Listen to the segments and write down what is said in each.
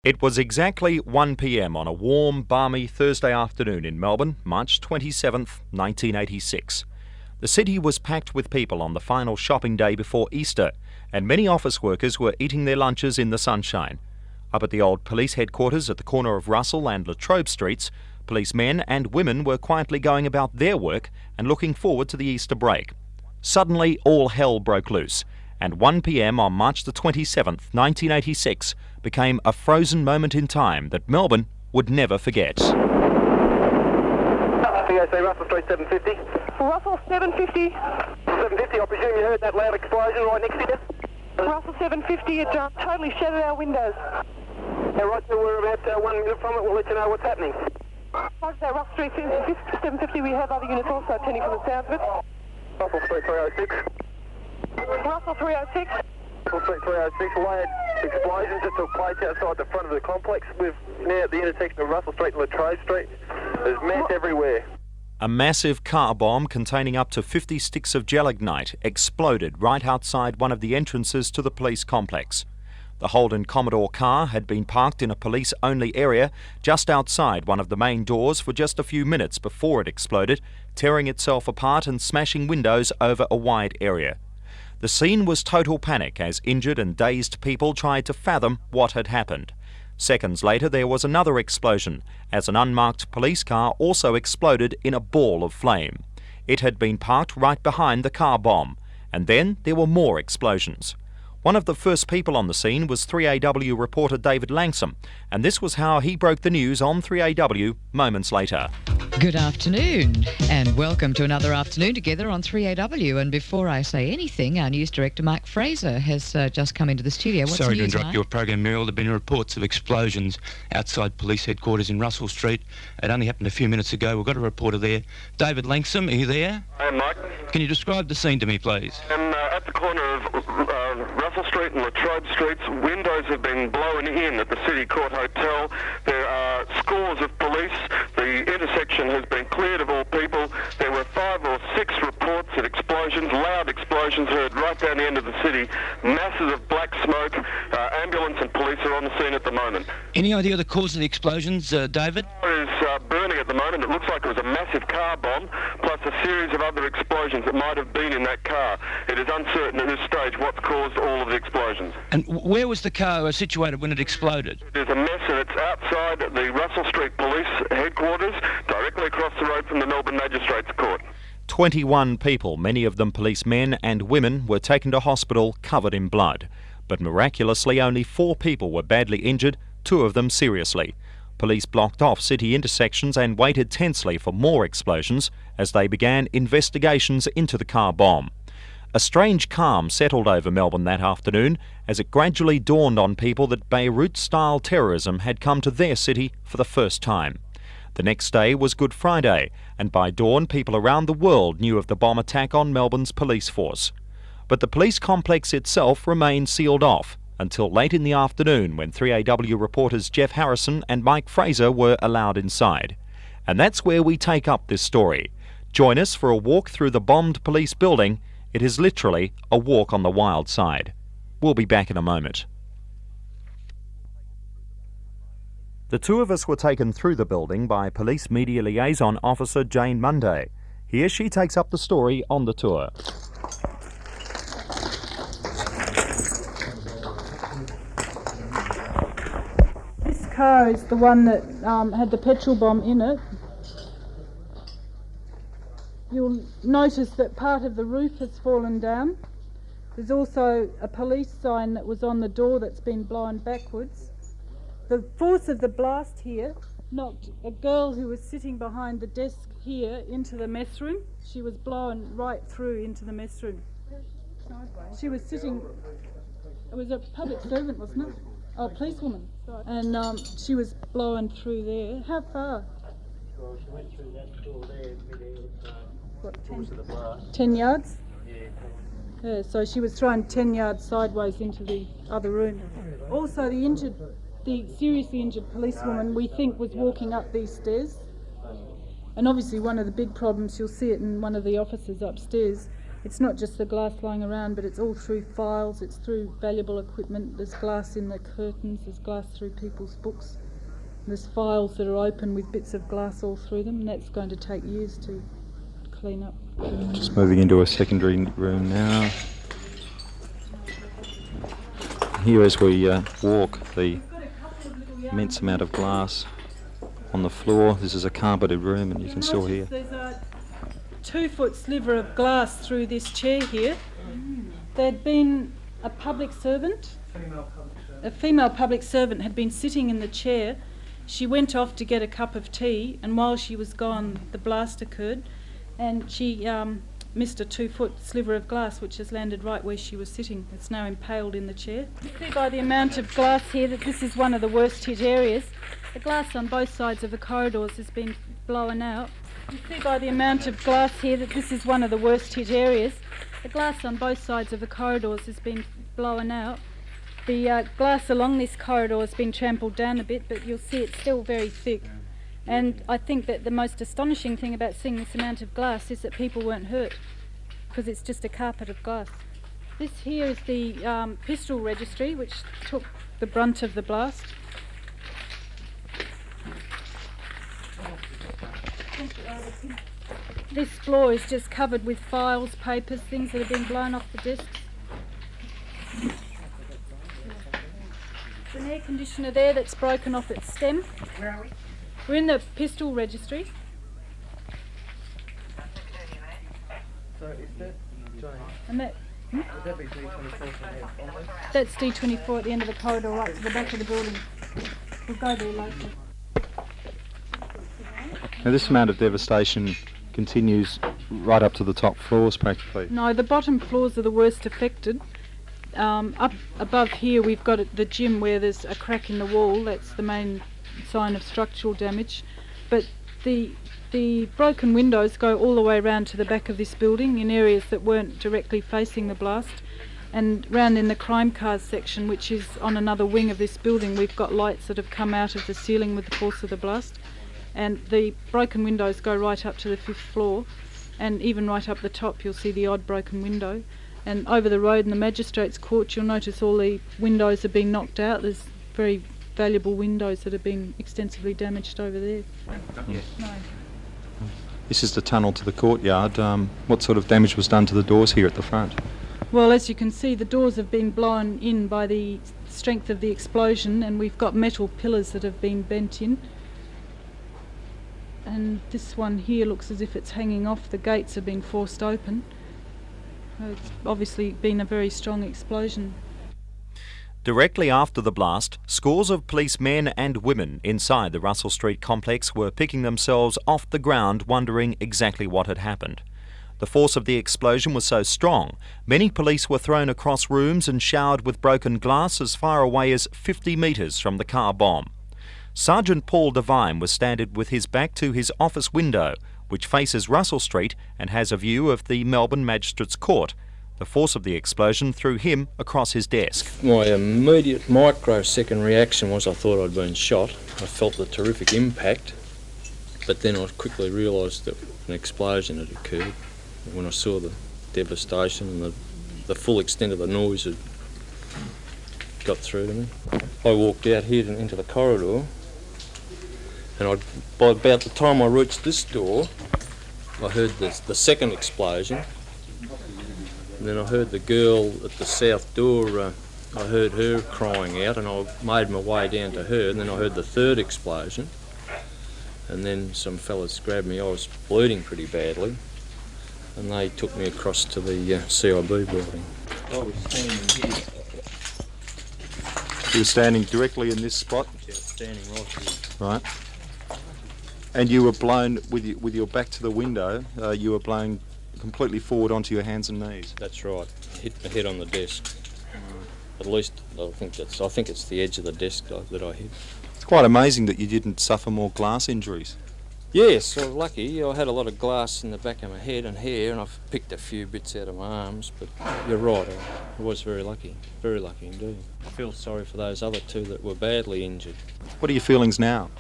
It was exactly 1 p.m. on a warm, balmy Thursday afternoon in Melbourne, March 27th, 1986. The city was packed with people on the final shopping day before Easter, and many office workers were eating their lunches in the sunshine. Up at the old police headquarters at the corner of Russell and Latrobe Streets, policemen and women were quietly going about their work and looking forward to the Easter break. Suddenly, all hell broke loose, and 1 p.m. on March the 27th, 1986 became a frozen moment in time that Melbourne would never forget. POC Russell Street 750. Russell 750. 750, I presume you heard that loud explosion right next to you? Russell 750, it totally shattered our windows. Yeah, right, so we're about 1 minute from it, we'll let you know what's happening. Roger that, Russell Street 750, we have other units also attending from the sounds of it. Russell Street 306. Russell 306. Russell Street 306, loud explosions that took place outside the front of the complex. We're now at the intersection of Russell Street and Latrobe Street. There's mess everywhere. A massive car bomb containing up to 50 sticks of gelignite exploded right outside one of the entrances to the police complex. The Holden Commodore car had been parked in a police-only area just outside one of the main doors for just a few minutes before it exploded, tearing itself apart and smashing windows over a wide area. The scene was total panic as injured and dazed people tried to fathom what had happened. Seconds later, there was another explosion as an unmarked police car also exploded in a ball of flame. It had been parked right behind the car bomb, and then there were more explosions. One of the first people on the scene was 3AW reporter David Langsom, and this was how he broke the news on 3AW moments later. Good afternoon and welcome to another afternoon together on 3AW. And before I say anything, our news director Mike Fraser has just come into the studio. What's Sorry the news, to interrupt Mike? your program, Muriel. There have been reports of explosions outside police headquarters in Russell Street. It only happened a few minutes ago. We've got a reporter there. David Langsom, are you there? Hi, Mike. Can you describe the scene to me, please? I'm at the corner of Russell Street and Latrobe Streets. Windows have been blown in at the City Court Hotel. There are scores of police. The intersection has been cleared of all people. There were 5 or 6 reports of explosions, loud explosions heard right down the end of the city. Masses of black smoke. Ambulance and police are on the scene at the moment. Any idea of the cause of the explosions, David? There is burning at the moment. It looks like it was a massive car bomb, plus a series of other explosions that might have been in that car. It is uncertain at this stage what's caused all of the explosions. And where was the car situated when it exploded? There's a mess and it's outside the Russell Street Police headquarters, directly across the road from the Melbourne Magistrates Court. 21 people, many of them policemen and women, were taken to hospital covered in blood. But miraculously, only 4 people were badly injured, 2 of them seriously. Police blocked off city intersections and waited tensely for more explosions as they began investigations into the car bomb. A strange calm settled over Melbourne that afternoon as it gradually dawned on people that Beirut-style terrorism had come to their city for the first time. The next day was Good Friday, and by dawn people around the world knew of the bomb attack on Melbourne's police force. But the police complex itself remained sealed off until late in the afternoon when 3AW reporters Geoff Harrison and Mike Fraser were allowed inside. And that's where we take up this story. Join us for a walk through the bombed police building. It is literally a walk on the wild side. We'll be back in a moment. The 2 of us were taken through the building by Police Media Liaison Officer Jane Munday. Here she takes up the story on the tour. This car is the one that had the petrol bomb in it. You'll notice that part of the roof has fallen down. There's also a police sign that was on the door that's been blown backwards. The force of the blast here knocked a girl who was sitting behind the desk here into the mess room. She was blown right through into the mess room. She was sitting, it was a public servant, wasn't it? Oh, a policewoman. And she was blown through there. How far? Well, she went through that door there, What, force of the blast. 10 yards? Yeah. Yeah, so she was thrown 10 yards sideways into the other room. Also, the seriously injured policewoman, we think, was walking up these stairs. And obviously one of the big problems, you'll see it in one of the offices upstairs, It's not just the glass lying around, but it's all through files, it's through valuable equipment. There's glass in the curtains, there's glass through people's books. There's files that are open with bits of glass all through them, and that's going to take years to clean up. Just moving into a secondary room now. Here as we walk, the immense amount of glass on the floor. This is a carpeted room, and you can still hear. There's a 2-foot sliver of glass through this chair here. There'd been a public servant. A female public servant had been sitting in the chair. She went off to get a cup of tea, and while she was gone, the blast occurred, and she missed a 2-foot sliver of glass, which has landed right where she was sitting. It's now impaled in the chair. You see by the amount of glass here that this is one of the worst hit areas. The glass on both sides of the corridors has been blown out. You see by the amount of glass here that this is one of the worst hit areas. The glass on both sides of the corridors has been blown out. The glass along this corridor has been trampled down a bit, but you'll see it's still very thick. And I think that the most astonishing thing about seeing this amount of glass is that people weren't hurt, because it's just a carpet of glass. This here is the pistol registry, which took the brunt of the blast. This floor is just covered with files, papers, things that have been blown off the desks. There's an air conditioner there that's broken off its stem. Where are we? We're in the pistol registry. So is that Johnny? And that, Would that be D24 that's D24 at the end of the corridor, right to the back of the building. We'll go there later. Now this amount of devastation continues right up to the top floors practically. No, the bottom floors are the worst affected. Up above here we've got the gym where there's a crack in the wall. That's the main sign of structural damage. But the broken windows go all the way around to the back of this building in areas that weren't directly facing the blast. And round in the crime cars section, which is on another wing of this building, we've got lights that have come out of the ceiling with the force of the blast. And the broken windows go right up to the 5th floor, and even right up the top you'll see the odd broken window. And over the road in the Magistrates Court you'll notice all the windows have been knocked out. There's very valuable windows that have been extensively damaged over there. Yeah. No. This is the tunnel to the courtyard. What sort of damage was done to the doors here at the front? Well, as you can see, the doors have been blown in by the strength of the explosion, and we've got metal pillars that have been bent in. And this one here looks as if it's hanging off. The gates have been forced open. It's obviously been a very strong explosion. Directly after the blast, scores of policemen and women inside the Russell Street complex were picking themselves off the ground, wondering exactly what had happened. The force of the explosion was so strong, many police were thrown across rooms and showered with broken glass as far away as 50 metres from the car bomb. Sergeant Paul Devine was standing with his back to his office window, which faces Russell Street and has a view of the Melbourne Magistrates Court. The force of the explosion threw him across his desk. My immediate microsecond reaction was I thought I'd been shot. I felt the terrific impact, but then I quickly realised that an explosion had occurred. When I saw the devastation and the full extent of the noise had got through to me. I walked out here into the corridor, and by about the time I reached this door, I heard the second explosion. And then I heard the girl at the south door, I heard her crying out, and I made my way down to her, and then I heard the third explosion. And then some fellas grabbed me. I was bleeding pretty badly, and they took me across to the CIB building. I was standing here. You were standing directly in this spot? Yeah, standing right here. Right. And you were blown, with your back to the window, you were blown completely forward onto your hands and knees. That's right. Hit my head on the desk. At least I think it's the edge of the desk that I hit. It's quite amazing that you didn't suffer more glass injuries. Yes, I was lucky. I had a lot of glass in the back of my head and hair, and I've picked a few bits out of my arms, but you're right, I was very lucky indeed. I feel sorry for those other two that were badly injured. What are your feelings now?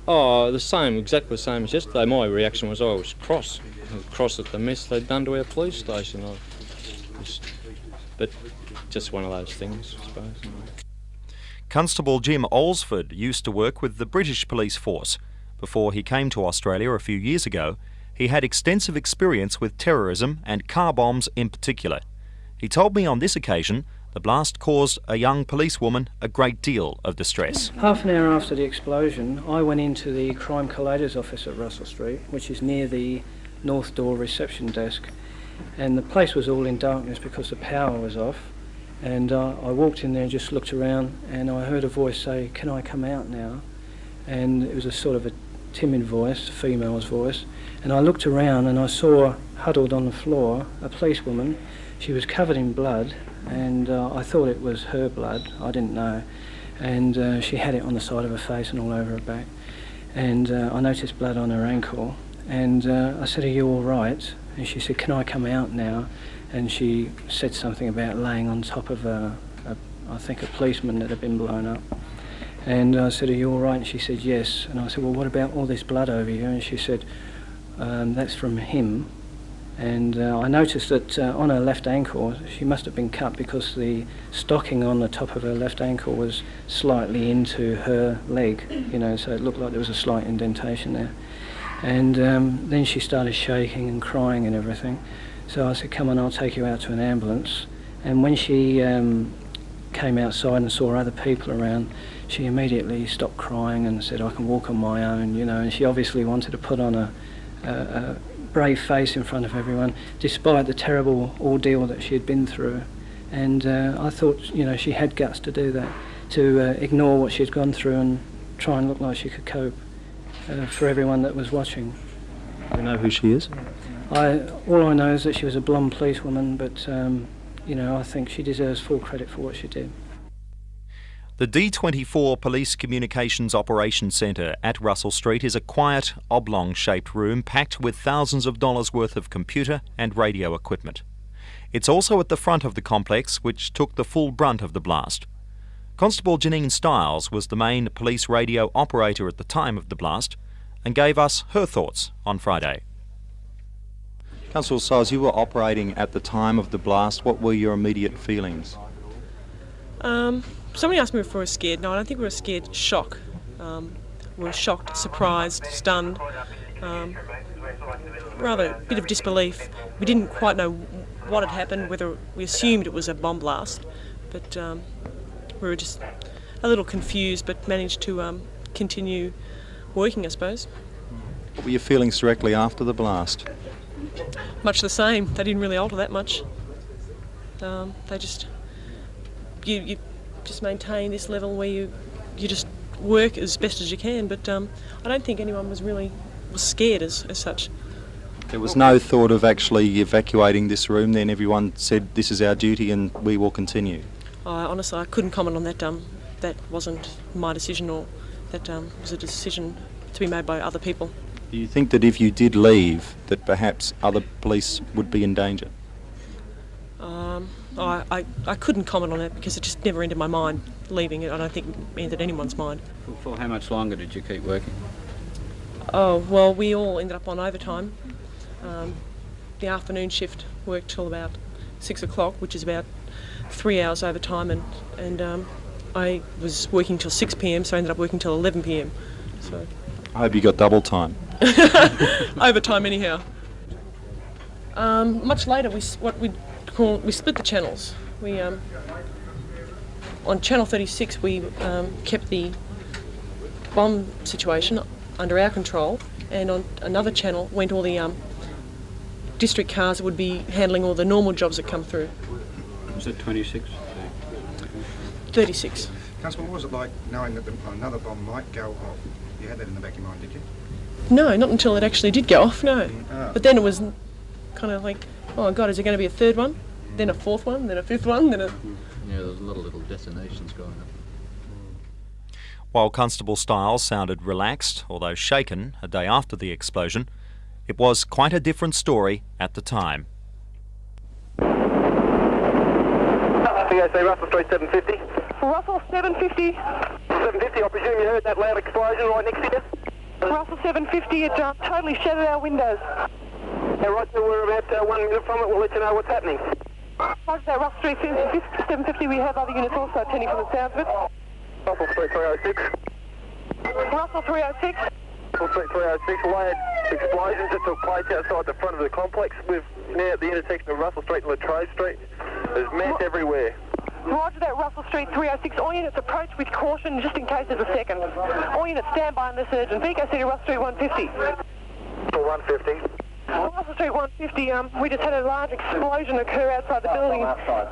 Oh, exactly the same as yesterday. My reaction was I was cross at the mess they'd done to our police station. But just one of those things, I suppose. Constable Jim Olsford used to work with the British police force. Before he came to Australia a few years ago, he had extensive experience with terrorism and car bombs in particular. He told me on this occasion the blast caused a young policewoman a great deal of distress. Half an hour after the explosion, I went into the crime collator's office at Russell Street, which is near the north door reception desk, and the place was all in darkness because the power was off. And I walked in there and just looked around, and I heard a voice say, "Can I come out now?" And it was a sort of a timid voice, a female's voice. And I looked around and I saw huddled on the floor a policewoman. She was covered in blood, and I thought it was her blood. I didn't know. And she had it on the side of her face and all over her back. And I noticed blood on her ankle. And I said, "Are you all right?" And she said, "Can I come out now?" And she said something about laying on top of I think a policeman that had been blown up. And I said, "Are you all right?" And she said, "Yes." And I said, "Well, what about all this blood over you?" And she said, "That's from him." And I noticed that on her left ankle, she must have been cut because the stocking on the top of her left ankle was slightly into her leg, so it looked like there was a slight indentation there. And then she started shaking and crying and everything. So I said, "Come on, I'll take you out to an ambulance." And when she came outside and saw other people around, she immediately stopped crying and said, "I can walk on my own," and she obviously wanted to put on a brave face in front of everyone, despite the terrible ordeal that she had been through. And I thought, she had guts to do that, to ignore what she had gone through and try and look like she could cope for everyone that was watching. Do you know who she is? All I know is that she was a blonde policewoman, but I think she deserves full credit for what she did. The D24 Police Communications Operations Centre at Russell Street is a quiet, oblong-shaped room packed with thousands of dollars worth of computer and radio equipment. It's also at the front of the complex, which took the full brunt of the blast. Constable Janine Stiles was the main police radio operator at the time of the blast and gave us her thoughts on Friday. Constable Stiles, you were operating at the time of the blast. What were your immediate feelings? Somebody asked me if we were scared. No, I don't think we were scared. Shock. We were shocked, surprised, stunned. Rather a bit of disbelief. We didn't quite know what had happened, whether we assumed it was a bomb blast, but we were just a little confused, but managed to continue working, I suppose. What were your feelings directly after the blast? Much the same. They didn't really alter that much. They just... You just maintain this level where you just work as best as you can, but I don't think anyone was scared as such. There was no thought of actually evacuating this room then? Everyone said this is our duty and we will continue? Honestly, I couldn't comment on that. That wasn't my decision, or that was a decision to be made by other people. Do you think that if you did leave, that perhaps other police would be in danger? I couldn't comment on that because it just never entered my mind leaving it. I don't think it entered anyone's mind. For how much longer did you keep working? Oh, well, we all ended up on overtime. The afternoon shift worked till about 6 o'clock, which is about 3 hours overtime, and I was working till 6 p.m, so I ended up working till 11 p.m. So I hope you got double time. Overtime anyhow. Much later, we split the channels. We on channel 36 we kept the bomb situation under our control, and on another channel went all the district cars that would be handling all the normal jobs that come through. Was it 26? 36. Constable, what was it like knowing that another bomb might go off? You had that in the back of your mind, did you? No, not until it actually did go off, no. But then it was kind of like, oh God, is there going to be a third one? Then a fourth one, then a fifth one, then a... Yeah, there was a lot of little detonations going on. While Constable Stiles sounded relaxed, although shaken, a day after the explosion, it was quite a different story at the time. POC Russell Street 750. Russell 750. 750, I presume you heard that loud explosion right next to you? 750. It totally shattered our windows. Hey, Roger, we're about 1 minute from it. We'll let you know what's happening. Roger that, Russell Street 750. We have other units also attending from the sounds of it. Russell Street 306. Russell 306. Russell Street 306. We had explosions that took place outside the front of the complex. We're now at the intersection of Russell Street and Latrobe Street. There's mess everywhere. Roger that, Russell Street 306. All units approach with caution just in case there's a second. All units stand by unless urgent. Vico City, Russell Street 150. 150. Russell Street 150, we just had a large explosion occur outside the building.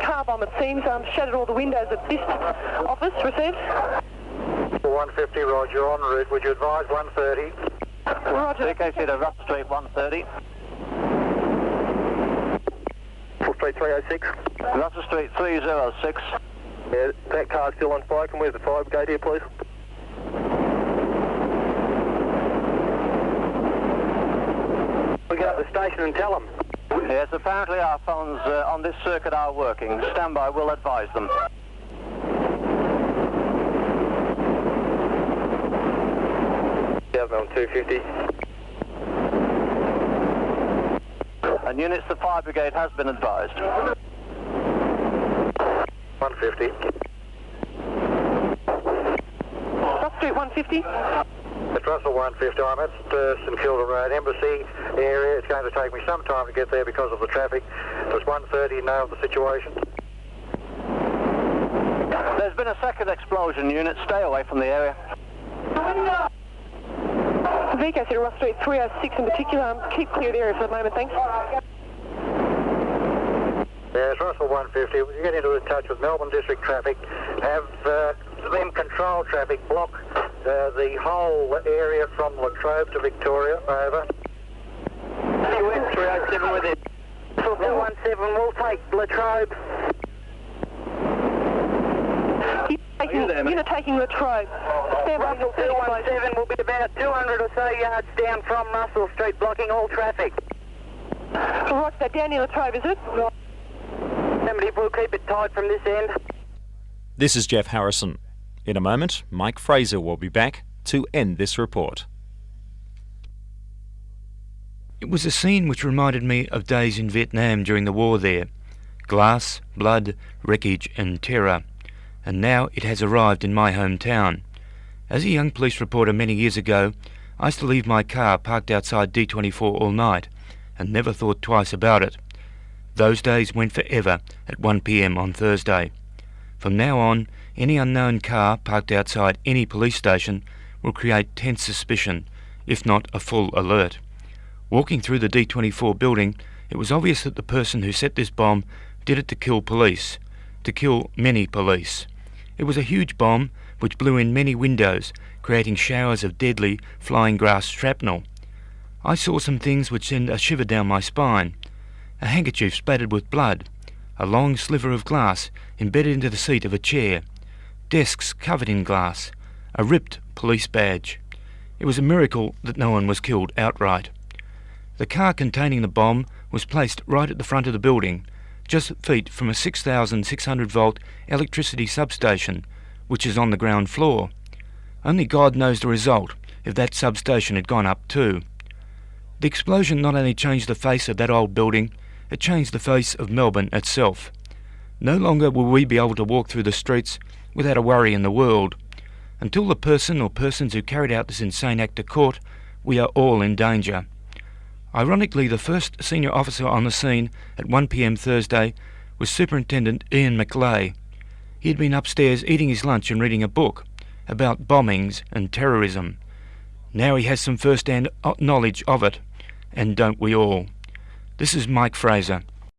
Car bomb, it seems, shattered all the windows at this office. Received? 150, Roger, en route. Would you advise 130? Roger. Vico City, Russell Street 130. Russell Street 306. Russell Street 306. Yeah, that car's still on fire. Can we have the fire brigade here, please? We get up the station and tell them. Yes, apparently our phones on this circuit are working. Stand by, we'll advise them. Yeah, on 250. And units, the fire brigade has been advised. 150. Russell Street 150. It's Russell 150. I'm at St Kilda Road, Embassy area. It's going to take me some time to get there because of the traffic. Does 130 know the situation? There's been a second explosion, unit. Stay away from the area. Vico City, Russell Street 306 in particular. Keep clear of the area for the moment, thanks. Yes, Russell 150. When you get into touch with Melbourne District Traffic, have them control traffic, block the whole area from Latrobe to Victoria. Over. 307 with it. 417, we'll take Latrobe. You're taking Latrobe. Russell 217 will be about 200 or so yards down from Russell Street, blocking all traffic. Roger that, down near Latrobe, is it? Somebody will keep it tight from this end. This is Geoff Harrison. In a moment, Mike Fraser will be back to end this report. It was a scene which reminded me of days in Vietnam during the war there. Glass, blood, wreckage and terror. And now it has arrived in my hometown. As a young police reporter many years ago, I used to leave my car parked outside D24 all night and never thought twice about it. Those days went forever at 1 p.m. on Thursday. From now on, any unknown car parked outside any police station will create tense suspicion, if not a full alert. Walking through the D24 building, it was obvious that the person who set this bomb did it to kill police, to kill many police. It was a huge bomb which blew in many windows, creating showers of deadly flying grass shrapnel. I saw some things which sent a shiver down my spine. A handkerchief splattered with blood, a long sliver of glass embedded into the seat of a chair, desks covered in glass, a ripped police badge. It was a miracle that no one was killed outright. The car containing the bomb was placed right at the front of the building, just feet from a 6,600 volt electricity substation, which is on the ground floor. Only God knows the result if that substation had gone up too. The explosion not only changed the face of that old building, it changed the face of Melbourne itself. No longer will we be able to walk through the streets without a worry in the world. Until the person or persons who carried out this insane act are caught, we are all in danger. Ironically, the first senior officer on the scene at 1 p.m. Thursday was Superintendent Ian Mcquarie. He had been upstairs eating his lunch and reading a book about bombings and terrorism. Now he has some first-hand knowledge of it, and don't we all? This is Mike Fraser.